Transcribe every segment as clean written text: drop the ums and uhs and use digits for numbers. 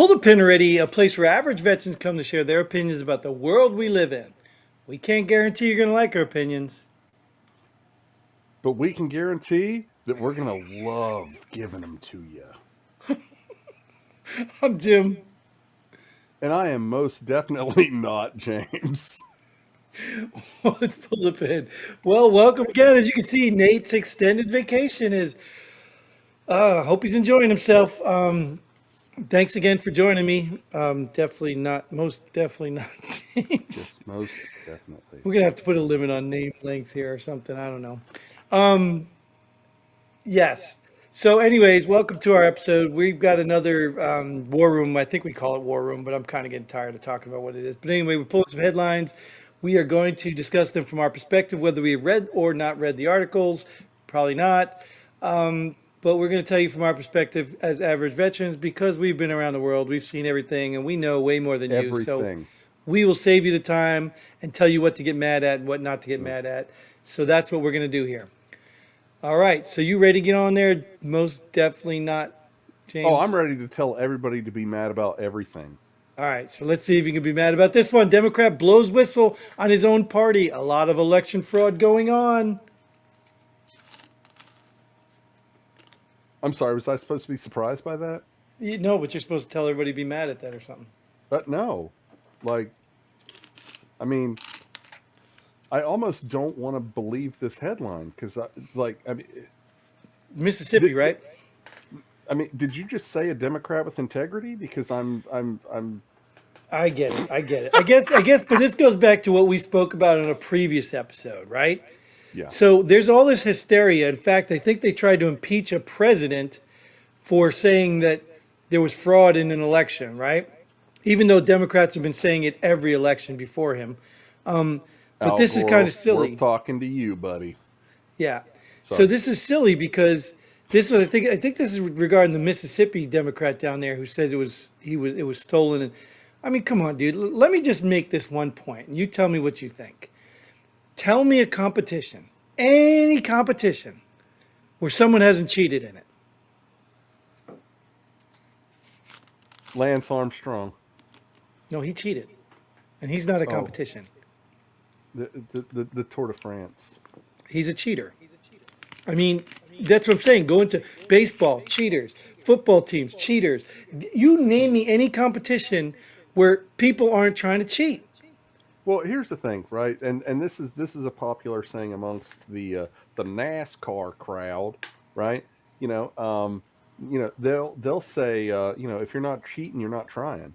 Pull the pin already, a place where average veterans come to share their opinions about the world we live in. We can't guarantee you're going to like our opinions. But we can guarantee that we're going to love giving them to you. I'm Jim. And I am most definitely not James. Let's pull the pin. Well, welcome again. As you can see, Nate's extended vacation is. Hope he's enjoying himself. Thanks again for joining me. Definitely not, most definitely not James. Yes, most definitely. We're gonna have to put a limit on name length here or something. I don't know. Yes. So, anyways, welcome to our episode. We've got another war room. I think we call it war room, but I'm kind of getting tired of talking about what it is. But anyway, we're pulling some headlines. We are going to discuss them from our perspective, whether we have read or not read the articles. Probably not. But we're going to tell you from our perspective as average veterans because we've been around the world. We've seen everything and we know way more than you. So Everything. we will save you the time and tell you what to get mad at and what not to get Yep. mad at. So that's what we're going to do here. All right. So you ready to get on there? Most definitely not, James. Oh, I'm ready to tell everybody to be mad about everything. All right. So let's see if you can be mad about this one. Democrat blows whistle on his own party. A lot of election fraud going on. I'm sorry, was I supposed to be surprised by that? No, but you're supposed to tell everybody to be mad at that or something. But no. Like, I mean, I almost don't want to believe this headline because, Mississippi, right? did you just say a Democrat with integrity? Because I'm. I get it. I get it. I guess, but this goes back to what we spoke about in a previous episode, right? Yeah. So there's all this hysteria. In fact, I think they tried to impeach a president for saying that there was fraud in an election, right? Even though Democrats have been saying it every election before him. But Al this is Gore, kind of silly. We're talking to you, buddy. Yeah. So Sorry. this is silly because this was I think this is regarding the Mississippi Democrat down there who said it was stolen. And I mean, come on, dude. Let me just make this one point, and you tell me what you think. Tell me a competition, any competition, where someone hasn't cheated in it. Lance Armstrong, No, he cheated, and he's not a Oh. competition. the Tour de France. He's a cheater. I mean, that's what I'm saying. Go into baseball, cheaters. Football teams, cheaters. You name me any competition where people aren't trying to cheat. Well, here's the thing, right? And this is a popular saying amongst the NASCAR crowd, right? They'll say, if you're not cheating, you're not trying.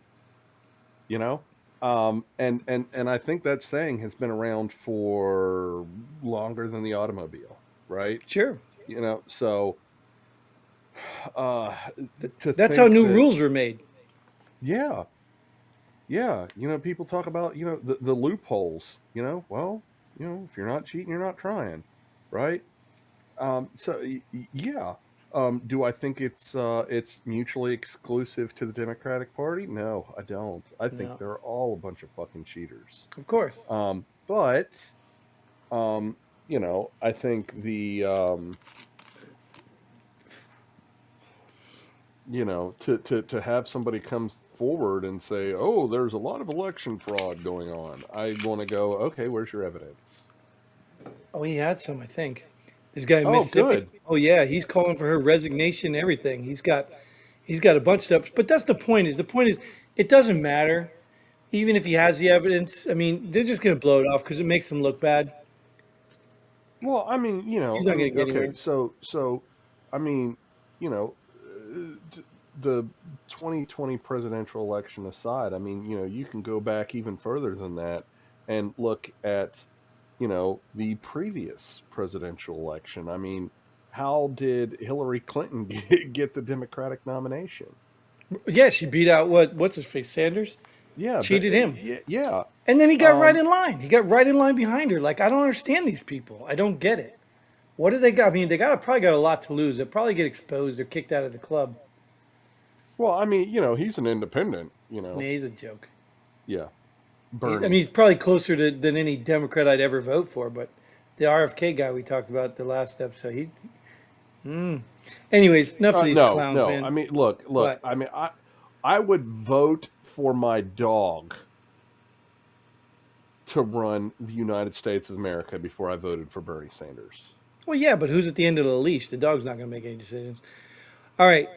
You know, and I think that saying has been around for longer than the automobile, right? Sure. So uh, to That's how think new that, rules were made. yeah, yeah, people talk about the loopholes. If you're not cheating, you're not trying, right? Yeah. Do I think it's mutually exclusive to the Democratic Party? No, I don't. I think No, they're all a bunch of fucking cheaters. of course. But I think to have somebody come forward and say, "Oh, there's a lot of election fraud going on," I want to go, "Okay, where's your evidence?" Oh, he had some, I think. This guy in Oh, Mississippi. good. Oh yeah, he's calling for her resignation, everything. He's got a bunch of stuff. But that's the point. Is the point is it doesn't matter, even if he has the evidence. I mean, they're just gonna blow it off because it makes them look bad. Well, He's not gonna get okay, anywhere. so, I mean, you know, the 2020 presidential election aside, you can go back even further than that and look at, the previous presidential election. I mean, how did Hillary Clinton get the Democratic nomination? Yeah, she beat out what's his face, Sanders, Yeah, cheated him, yeah. and then he got right Um, in line. He got right in line behind her. Like I don't understand these people. I don't get it. What do they got? I mean, they probably got a lot to lose. They'll probably get exposed or kicked out of the club. well, he's an independent. Nah, he's a joke. Yeah, I mean, Bernie. he's probably closer than any Democrat I'd ever vote for. But the RFK guy we talked about the last episode, anyways, enough of these No, clowns, no. man. Look. What? I I would vote for my dog to run the United States of America before I voted for Bernie Sanders. Well, yeah, but who's at the end of the leash? The dog's not going to make any decisions. All right,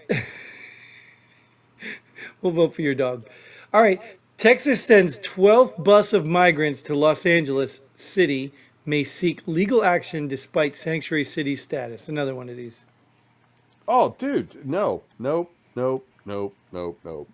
we'll vote for your dog. All right, Texas sends 12th bus of migrants to Los Angeles City may seek legal action despite sanctuary city status. Another one of these. Oh, dude, no, nope, nope, nope, nope, nope.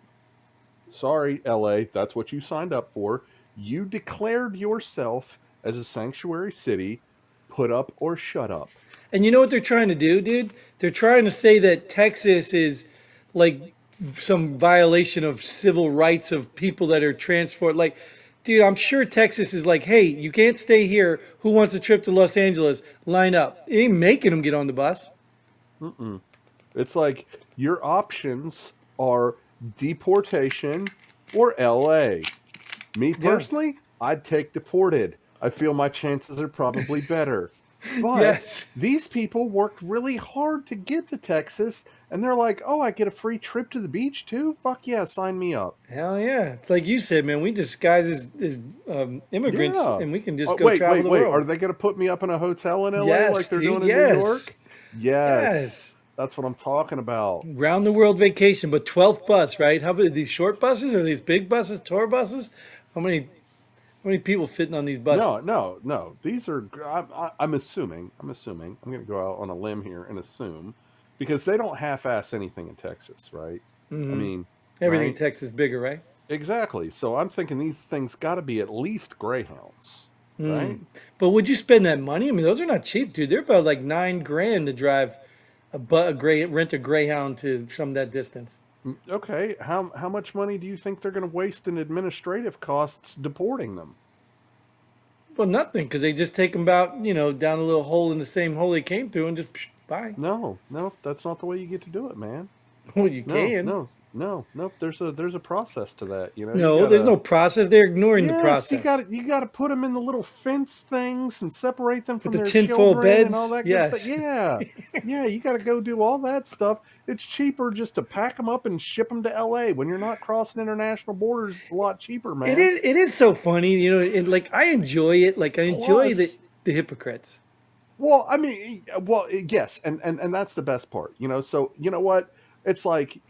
Sorry, LA, that's what you signed up for. You declared yourself as a sanctuary city. Put up or shut up. And you know what they're trying to do, dude? They're trying to say that Texas is like some violation of civil rights of people that are transferred. Like, dude, I'm sure Texas is like, hey, you can't stay here. Who wants a trip to Los Angeles? Line up. It ain't making them get on the bus. Mm-mm. It's like your options are deportation or LA. Me Yeah. personally, I'd take deported. I feel my chances are probably better. But Yes. these people worked really hard to get to Texas, and they're like, oh, I get a free trip to the beach too? Fuck yeah, sign me up. Hell yeah. It's like you said, man, we disguise as immigrants Yeah. and we can just Oh, go wait, travel wait, the wait. world. Are they going to put me up in a hotel in LA like Yes, they're dude. doing in New York? Yes. Yes. Yes. That's what I'm talking about. Round the world vacation, but 12th bus, right? How about these short buses or these big buses, tour buses? How many people fitting on these No, buses? no, no. These are. I'm assuming. I'm assuming. I'm going to go out on a limb here and assume, because they don't half-ass anything in Texas, right? I Hmm. mean, Everything in right? Texas is bigger, right? Exactly. So I'm thinking these things got to be at least Greyhounds, right? But would you spend that money? I mean, those are not cheap, dude. They're about like 9 grand to drive rent a Greyhound to some that distance. Okay. How much money do you think they're going to waste in administrative costs deporting them? Well, nothing, because they just take them about, down a little hole in the same hole they came through and just bye. No, no, that's not the way you get to do it, man. Well, you No, can. no, no, no. There's a process to that. You No, there's gotta. no process. They're ignoring the Yes, process. you got to put them in the little fence things and separate them With from the their tinfoil children and all beds, that good stuff. yes. Yeah, yeah, you got to go do all that stuff. It's cheaper just to pack them up and ship them to LA. When you're not crossing international borders, it's a lot cheaper, It man. is. It is so funny, and like I enjoy it. Like I enjoy the Plus, the hypocrites. well, I mean, well, yes, and that's the best part, So you know what? It's like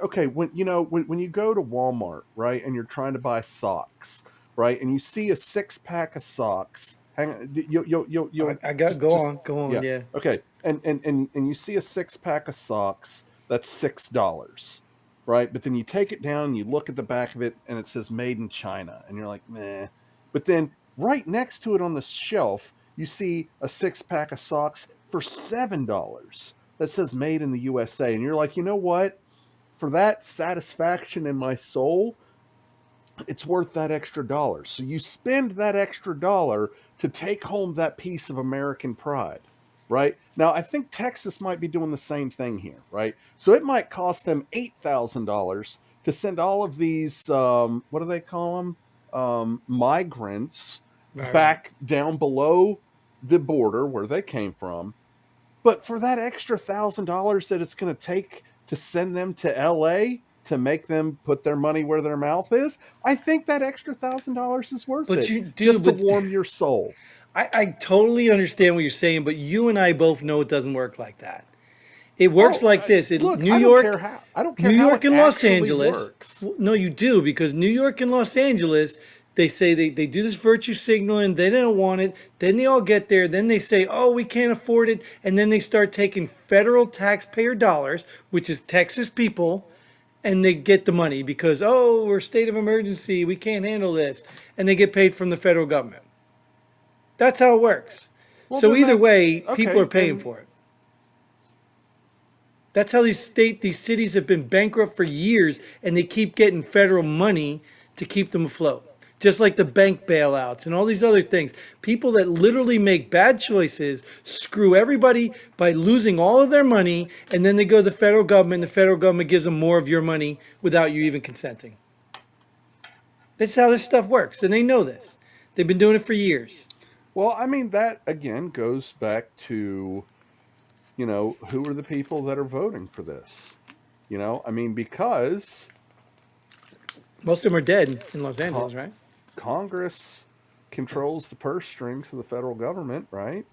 okay, when you go to Walmart, right, and you're trying to buy socks, right, and you see a 6 pack of socks. Hang on, you'll I got just go on, yeah, yeah. okay, and you see a 6 pack of socks that's $6, right? But then you take it down, and you look at the back of it, and it says "Made in China," and you're like, meh. But then right next to it on the shelf you see a 6 pack of socks for $7 that says made in the USA. And you're like, you know what? For that satisfaction in my soul, it's worth that extra dollar. So you spend that extra dollar to take home that piece of American pride, right? Now, I think Texas might be doing the same thing here, right? So it might cost them $8,000 to send all of these, what do they call them? Migrants Right, right. back down below the border where they came from. But for that extra $1,000 that it's going to take to send them to LA to make them put their money where their mouth is, I think that extra $1,000 is worth But it you do, just to but warm your soul. I totally understand what you're saying. But you and I both know it doesn't work like that. It works Oh, like this. look, New York, I don't care New how it York and Los actually Angeles. works. No, you do, because New York and Los Angeles, they say they do this virtue signaling. They don't want it. Then they all get there. Then they say, oh, we can't afford it. And then they start taking federal taxpayer dollars, which is Texas people, and they get the money because, oh, we're state of emergency. We can't handle this. And they get paid from the federal government. That's how it works. Well, So then either that way, people are okay, paying and for it. That's how these cities have been bankrupt for years, and they keep getting federal money to keep them afloat. Just like the bank bailouts and all these other things. People that literally make bad choices screw everybody by losing all of their money, and then they go to the federal government, and the federal government gives them more of your money without you even consenting. This is how this stuff works, and they know this. They've been doing it for years. well, I mean that again goes back to who are the people that are voting for this? I mean because Most of them are dead in Los Co- Angeles, right? Congress controls the purse strings of the federal government, right?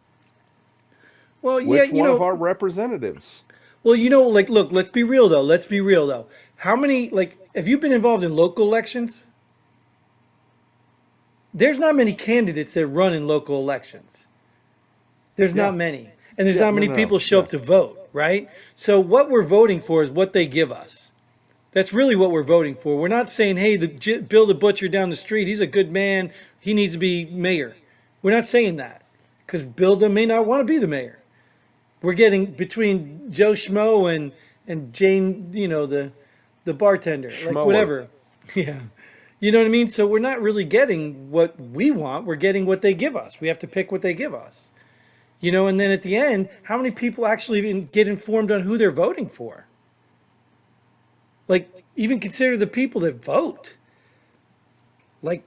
Well, yeah, Which one of our representatives? like, look, let's be real though. Let's be real though. How many, like, have you been involved in local elections? There's not many candidates that run in local elections. There's Yeah, not many. And there's yeah, not no, many no, no, people show yeah. up to vote, right? So what we're voting for is what they give us. That's really what we're voting for. We're not saying, hey, Bill the butcher down the street, he's a good man. He needs to be mayor. We're not saying that because Bill may not want to be the mayor. We're getting between Joe Schmo and Jane, the bartender, like Schmoer. whatever. Yeah. You know what I mean? So we're not really getting what we want. We're getting what they give us. We have to pick what they give us. And then at the end, how many people actually even get informed on who they're voting for? Like, even consider the people that vote. Like,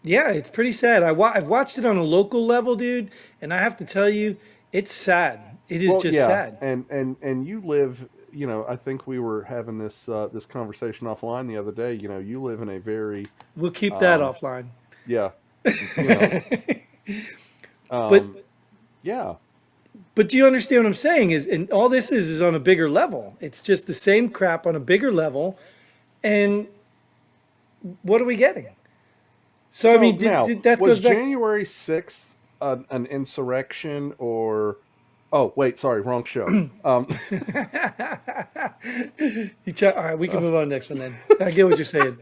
yeah, it's pretty sad. I've watched it on a local level, dude, and I have to tell you, it's sad. It is Well, just yeah, sad. and you live. I think we were having this conversation offline the other day. You live in a very, We'll keep that um, offline. yeah, you know, But um, yeah. do you understand what I'm saying? And all this is on a bigger level. It's just the same crap on a bigger level. And what are we getting? So I So mean, now, that was goes back. January 6th an insurrection or? Oh, wait, sorry, wrong show. All right, we can move on to the next one then. I get what you're saying.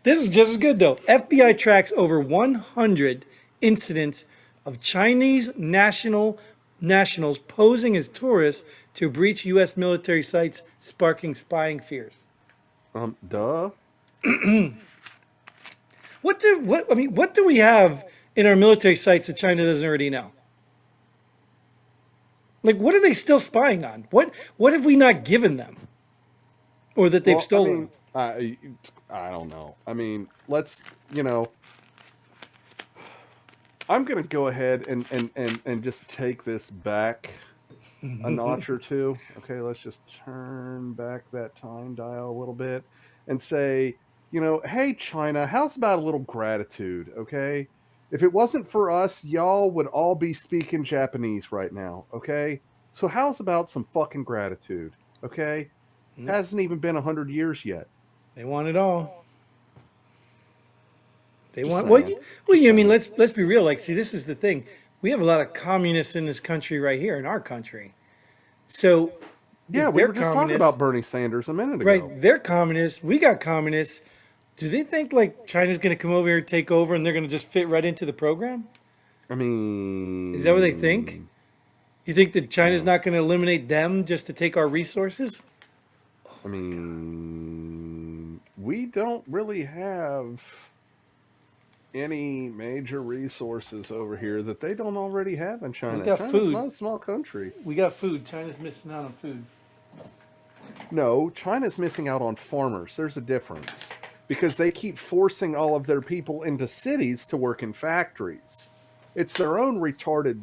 This is just as good though. FBI tracks over 100 incidents of Chinese nationals posing as tourists to breach U.S. military sites, sparking spying fears. Duh. What do we have in our military sites that China doesn't already know? Like, what are they still spying on? What have we not given them, or that they've Well, I stolen? mean, I don't know. I mean, I'm going to go ahead and just take this back a notch or two. Okay, let's just turn back that time dial a little bit and say, hey, China, how's about a little gratitude? Okay. If it wasn't for us, y'all would all be speaking Japanese right now. Okay. So, how's about some fucking gratitude? Okay. Hasn't even been 100 years yet. They want it all. They Just want saying. Just I mean, saying. let's be real. Like, see, this is the thing. We have a lot of communists in this country right here in our country. So Yeah, if we they're were just talking about communists, Bernie Sanders a minute right? ago. They're communists. We got communists. Do they think like China's going to come over here and take over, and they're going to just fit right into the program? I Is that what they think? mean, You think that China's uh, not going to eliminate them just to take our resources? we don't really have any major resources over here that they don't already have in We China. got China's food. not a small country. We got food. China's missing out on food. No, China's missing out on farmers. There's a difference because they keep forcing all of their people into cities to work in factories. It's their own retarded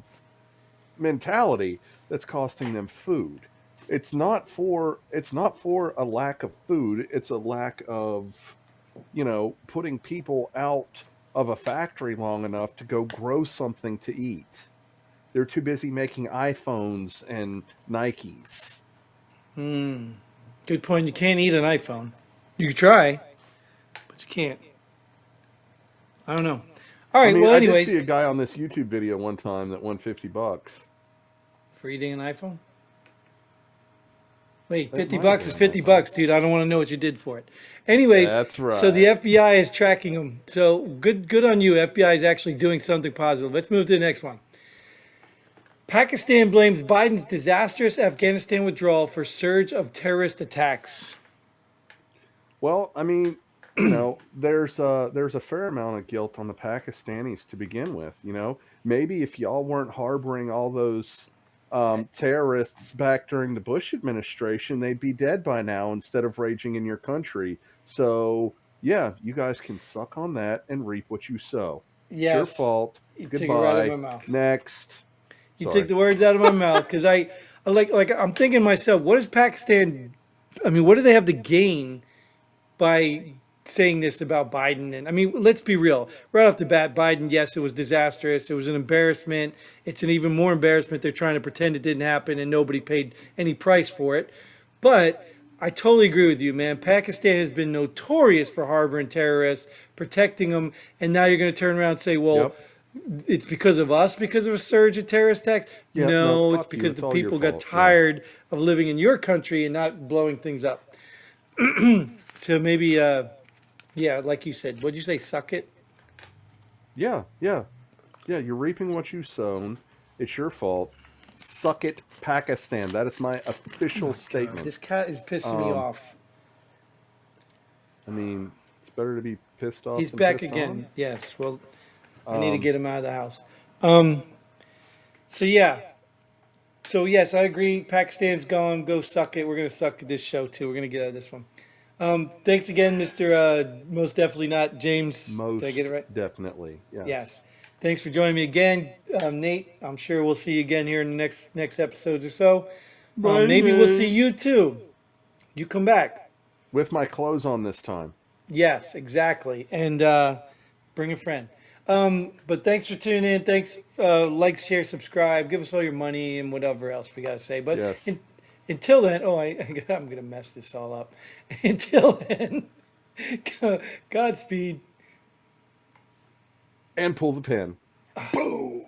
mentality that's costing them food. It's not for a lack of food, it's a lack of, putting people out of a factory long enough to go grow something to eat. They're too busy making iPhones and Nikes. Good point. You can't eat an iPhone. You can try, but you can't. I don't know. All I right. mean, Well, I did see anyways, a guy on this YouTube video one time that won $50. for eating an iPhone. Wait, It 50 might have bucks is been an 50 iPhone. bucks, dude. I don't want to know what you did for it. Anyways, That's so the right. FBI is tracking them. So good on you. FBI is actually doing something positive. Let's move to the next one. Pakistan blames Biden's disastrous Afghanistan withdrawal for surge of terrorist attacks. Well, I mean, there's a fair amount of guilt on the Pakistanis to begin with. Maybe if y'all weren't harboring all those terrorists back during the Bush administration, they'd be dead by now instead of raging in your country. So yeah, you guys can suck on that and reap what you sow. It's your Yes, fault. you took it right out of my Goodbye. mouth. Next. You took Sorry. the words out of my mouth because I like I'm thinking to myself, what does Pakistan? I mean, what do they have to gain by saying this about Biden. And I mean, let's be real. Right off the bat, Biden, yes, it was disastrous. It was an embarrassment. It's an even more embarrassment. They're trying to pretend it didn't happen and nobody paid any price for it. But I totally agree with you, man. Pakistan has been notorious for harboring terrorists, protecting them, and now you're going to turn around and say, well, Yep. it's because of us, because of a surge of terrorist attacks. Yep. No, No, it's fuck you. because It's the all your people got fault. Yeah. tired of living in your country and not blowing things up. So maybe, yeah, like you said, what'd you say? Suck it. Yeah. Yeah. Yeah. You're reaping what you sown. It's your fault. Suck it, Pakistan. That is my Oh official my God, statement. this cat is pissing me Um, off. I mean, it's better to be pissed off He's than back pissed on. again. Yes. Well, I need to Um, get him out of the house. Um. So yeah. So yes, I agree. Pakistan's gone. Go suck it. We're gonna suck this show too. We're gonna get out of this one. Thanks again, Mister. Most definitely not James. Did I get it most right? definitely. Yes. Yes. Thanks for joining me again, Nate. I'm sure we'll see you again here in the next episodes or so. Bye, Maybe we'll see Nate. you too. You come back. With my clothes on this time. Yes, exactly. And bring a friend. But thanks for tuning in. Thanks. Like, share, subscribe. Give us all your money and whatever else we got to say. But Yes. until then, I'm going to mess this all up. Until then, Godspeed. And pull the pin. Boom.